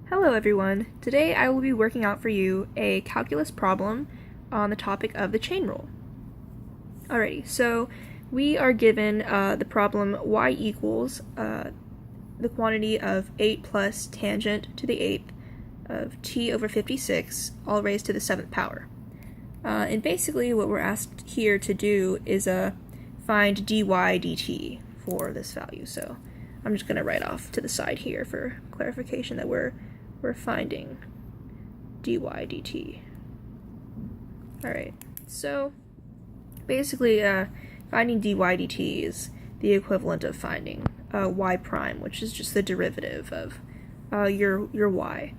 Hello everyone! Today I will be working out for you a calculus problem on the topic of the chain rule. Alrighty, so we are given the problem y equals the quantity of 8 plus tangent to the 8th of t over 56, all raised to the 7th power. And basically what we're asked here to do is find dy dt for this value. So I'm just going to write off to the side here for clarification that we're finding dy dt. Alright, so basically finding dy dt is the equivalent of finding y prime, which is just the derivative of your y.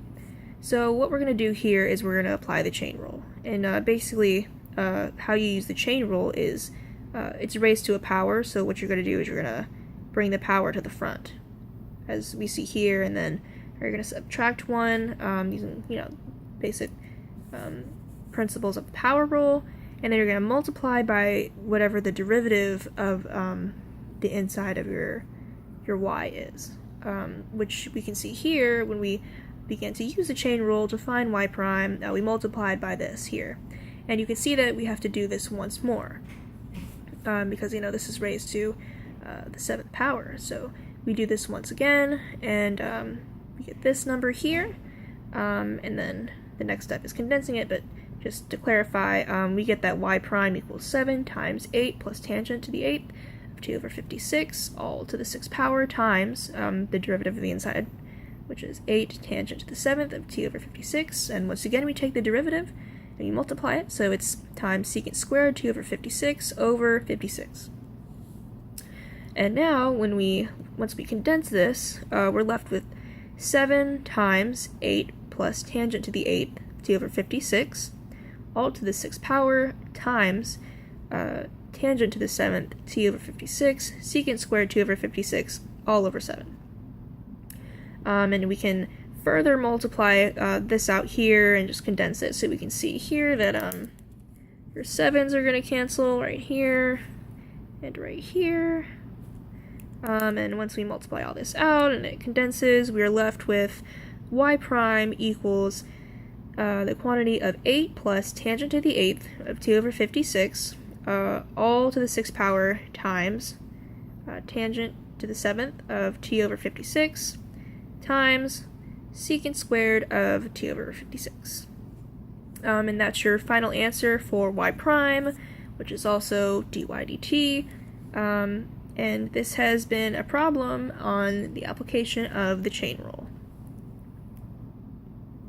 So what we're going to do here is we're going to apply the chain rule. And basically how you use the chain rule is it's raised to a power, so what you're going to do is you're going to bring the power to the front, as we see here, and then you're going to subtract 1 using, basic principles of the power rule, and then you're going to multiply by whatever the derivative of the inside of your y is, which we can see here when we begin to use the chain rule to find y prime. We multiplied by this here, and you can see that we have to do this once more because this is raised to the 7th power. So we do this once again, and we get this number here, and then the next step is condensing it, but just to clarify, we get that y prime equals 7 times 8 plus tangent to the 8th of t over 56, all to the 6th power, times the derivative of the inside, which is 8 tangent to the 7th of t over 56, and once again we take the derivative and we multiply it, so it's times secant squared t over 56 over 56. And now, once we condense this, we're left with 7 times 8 plus tangent to the 8th t over 56, all to the 6th power, times tangent to the 7th t over 56, secant squared t over 56, all over 7. And we can further multiply this out here and just condense it, so we can see here that your 7s are going to cancel right here and right here. And once we multiply all this out and it condenses, we are left with y prime equals the quantity of 8 plus tangent to the 8th of t over 56, all to the 6th power, times tangent to the 7th of t over 56, times secant squared of t over 56. And that's your final answer for y prime, which is also dy dt. And this has been a problem on the application of the chain rule.